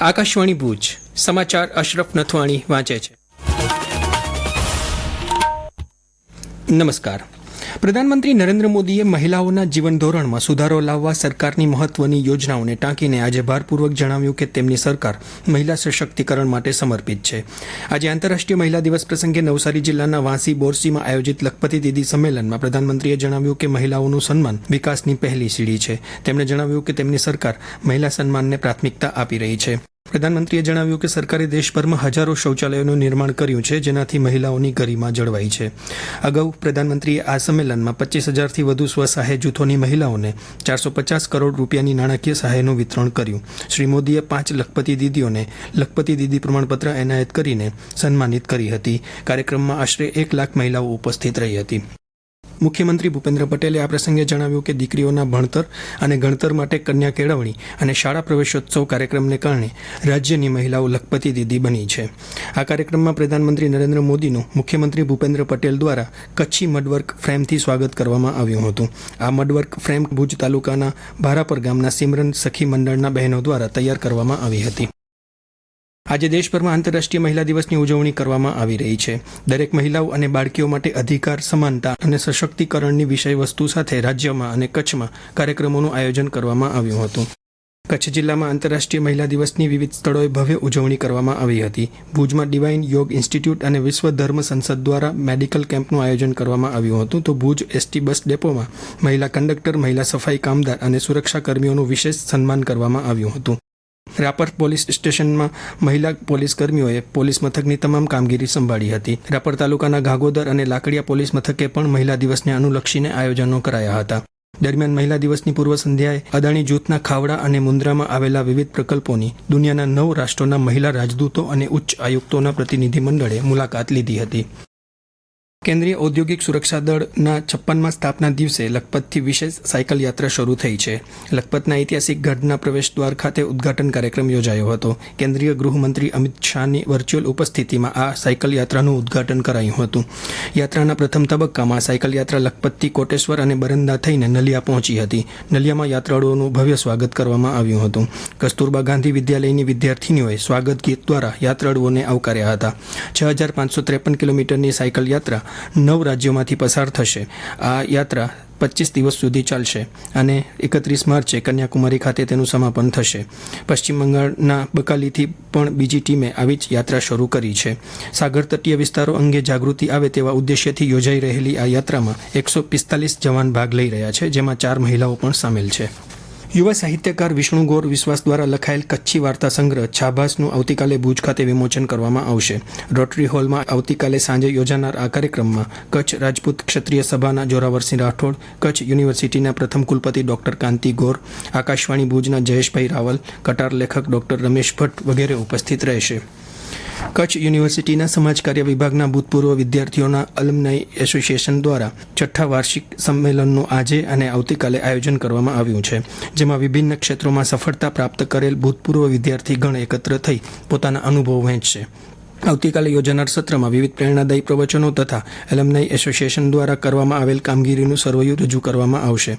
આકાશવાણી ભુજ સમાચાર અશરફ નથવાણી વાંચે છે. નમસ્કાર. પ્રધાનમંત્રી નરેન્દ્ર મોદીએ મહિલાઓના જીવન ધોરણમાં સુધારો લાવવા સરકારની મહત્વની યોજનાઓને ટાંકીને આજે ભારપૂર્વક જણાવ્યું કે તેમની સરકાર મહિલા સશક્તિકરણ માટે સમર્પિત છે. આજે આંતરરાષ્ટ્રીય મહિલા દિવસ પ્રસંગે નવસારી જિલ્લાના વાંસી બોરસીમાં આયોજિત લખપતિ દીદી સંમેલનમાં પ્રધાનમંત્રીએ જણાવ્યું કે મહિલાઓનું સન્માન વિકાસની પહેલી સીડી છે. તેમણે જણાવ્યું કે તેમની સરકાર મહિલા સન્માનને પ્રાથમિકતા આપી રહી છે. પ્રધાનમંત્રીએ જણાવ્યું કે સરકારે દેશભરમાં હજારો શૌચાલયોનું નિર્માણ કર્યું છે, જેનાથી મહિલાઓની ગરિમા જળવાઈ છે. અગાઉ પ્રધાનમંત્રીએ આ સંમેલનમાં 25,000થી વધુ સ્વસહાય જૂથોની મહિલાઓને 450 કરોડ રૂપિયાની નાણાકીય સહાયનું વિતરણ કર્યું. શ્રી મોદીએ 5 લખપતિ દીદીઓને લખપતિ દીદી પ્રમાણપત્ર એનાયત કરીને સન્માનિત કરી હતી. કાર્યક્રમમાં આશરે 1 લાખ મહિલાઓ ઉપસ્થિત રહી હતી. મુખ્યમંત્રી ભૂપેન્દ્ર પટેલે આ પ્રસંગે જણાવ્યું કે દીકરીઓના ભણતર અને ગણતર માટે કન્યા કેળવણી અને શાળા પ્રવેશોત્સવ કાર્યક્રમને કારણે રાજ્યની મહિલાઓ લખપતિ દીદી બની છે. આ કાર્યક્રમમાં પ્રધાનમંત્રી નરેન્દ્ર મોદીનું મુખ્યમંત્રી ભૂપેન્દ્ર પટેલ દ્વારા કચ્છી મડવર્ક ફ્રેમથી સ્વાગત કરવામાં આવ્યું હતું. આ મડવર્ક ફ્રેમ ભુજ તાલુકાના ભારાપર ગામના સિમરન સખી મંડળના બહેનો દ્વારા તૈયાર કરવામાં આવી હતી. આજે દેશભરમાં આંતરરાષ્ટ્રીય મહિલા દિવસની ઉજવણી કરવામાં આવી રહી છે. દરેક મહિલાઓ અને બાળકીઓ માટે અધિકાર, સમાનતા અને સશક્તિકરણની વિષયવસ્તુ સાથે રાજ્યમાં અને કચ્છમાં કાર્યક્રમોનું આયોજન કરવામાં આવ્યું હતું. કચ્છ જિલ્લામાં આંતરરાષ્ટ્રીય મહિલા દિવસની વિવિધ સ્થળોએ ભવ્ય ઉજવણી કરવામાં આવી હતી. ભુજમાં ડિવાઇન યોગ ઇન્સ્ટિટ્યૂટ અને વિશ્વ ધર્મ સંસદ દ્વારા મેડિકલ કેમ્પનું આયોજન કરવામાં આવ્યું હતું. તો ભુજ એસટી બસ ડેપોમાં મહિલા કંડક્ટર, મહિલા સફાઈ કામદાર અને સુરક્ષા કર્મીઓનું વિશેષ સન્માન કરવામાં આવ્યું હતું. રાપર પોલીસ સ્ટેશનમાં મહિલા પોલીસ કર્મીઓએ પોલીસ મથકની તમામ કામગીરી સંભાળી હતી. રાપર તાલુકાના ઘાગોદર અને લાકડિયા પોલીસ મથકે પણ મહિલા દિવસને અનુલક્ષીને આયોજનો કરાયા હતા. દરમિયાન મહિલા દિવસની પૂર્વ સંધ્યાએ અદાણી જૂથના ખાવડા અને મુન્દ્રામાં આવેલા વિવિધ પ્રકલ્પોની દુનિયાના 9 રાષ્ટ્રોના મહિલા રાજદૂતો અને ઉચ્ચ આયુક્તોના પ્રતિનિધિ મંડળે મુલાકાત લીધી હતી. કેન્દ્રીય ઔદ્યોગિક સુરક્ષા દળના 56મા સ્થાપના દિવસે લખપતથી વિશેષ સાયકલ યાત્રા શરૂ થઈ છે. લખપતના ઐતિહાસિક ગઢના પ્રવેશદ્વાર ખાતે ઉદ્ઘાટન કાર્યક્રમ યોજાયો હતો. કેન્દ્રીય ગૃહમંત્રી અમિત શાહની વર્ચ્યુઅલ ઉપસ્થિતિમાં આ સાયકલ યાત્રાનું ઉદ્ઘાટન કરાયું હતું. યાત્રાના પ્રથમ તબક્કામાં સાયકલ યાત્રા લખપતથી કોટેશ્વર અને બરંદા થઈને નલિયા પહોંચી હતી. નલિયામાં યાત્રાળુઓનું ભવ્ય સ્વાગત કરવામાં આવ્યું હતું. કસ્તુરબા ગાંધી વિદ્યાલયની વિદ્યાર્થીનીઓએ સ્વાગત ગીત દ્વારા યાત્રાળુઓને આવકાર્યા હતા. 6,553 કિલોમીટરની સાયકલ યાત્રા 9 રાજ્યોમાંથી પસાર થશે. આ યાત્રા 25 દિવસ સુધી ચાલશે અને 31 માર્ચે કન્યાકુમારી ખાતે તેનું સમાપન થશે. પશ્ચિમ બંગાળના બકાલીથી પણ બીજી ટીમે આવી જ યાત્રા શરૂ કરી છે. સાગર તટીય વિસ્તારો અંગે જાગૃતિ આવે તેવા ઉદ્દેશ્યથી યોજાઈ રહેલી આ યાત્રામાં 145 જવાન ભાગ લઈ રહ્યા છે, જેમાં 4 મહિલાઓ પણ સામેલ છે. યુવા સાહિત્યકાર વિષ્ણુ ગોર વિશ્વાસ દ્વારા લખાયેલ કચ્છી વાર્તા સંગ્રહ છાભાસનું આવતીકાલે ભુજ ખાતે વિમોચન કરવામાં આવશે. રોટરી હોલમાં આવતીકાલે સાંજે યોજાનાર આ કાર્યક્રમમાં કચ્છ રાજપૂત ક્ષત્રિય સભાના જોરાવરસિંહ રાઠોડ, કચ્છ યુનિવર્સિટીના પ્રથમ કુલપતિ ડોક્ટર કાંતિ ગોર, આકાશવાણી ભુજના જયેશભાઈ રાવલ, કટાર લેખક ડોક્ટર રમેશ ભટ્ટ વગેરે ઉપસ્થિત રહેશે. કચ્છ યુનિવર્સિટીના સમાજકાર્ય વિભાગના ભૂતપૂર્વ વિદ્યાર્થીઓના અલ્યુમનાઈ એસોસિએશન દ્વારા 6ઠ્ઠા વાર્ષિક સંમેલનનું આજે અને આવતીકાલે આયોજન કરવામાં આવ્યું છે, જેમાં વિભિન્ન ક્ષેત્રોમાં સફળતા પ્રાપ્ત કરેલ ભૂતપૂર્વ વિદ્યાર્થીગણ એકત્ર થઈ પોતાના અનુભવ વહેંચશે. આવતીકાલે યોજાનાર સત્રમાં વિવિધ પ્રેરણાદાયી પ્રવચનો તથા એલ્યુમનાઈ એસોસિએશન દ્વારા કરવામાં આવેલ કામગીરીનું સરવૈયું રજૂ કરવામાં આવશે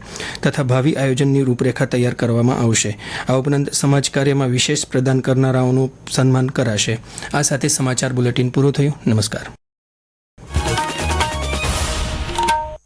તથા ભાવિ આયોજનની રૂપરેખા તૈયાર કરવામાં આવશે. આ ઉપરાંત સમાજ કાર્યમાં વિશેષ પ્રદાન કરનારાઓનું સન્માન કરાશે. આ સાથે સમાચાર બુલેટિન પૂરું થયું. નમસ્કાર.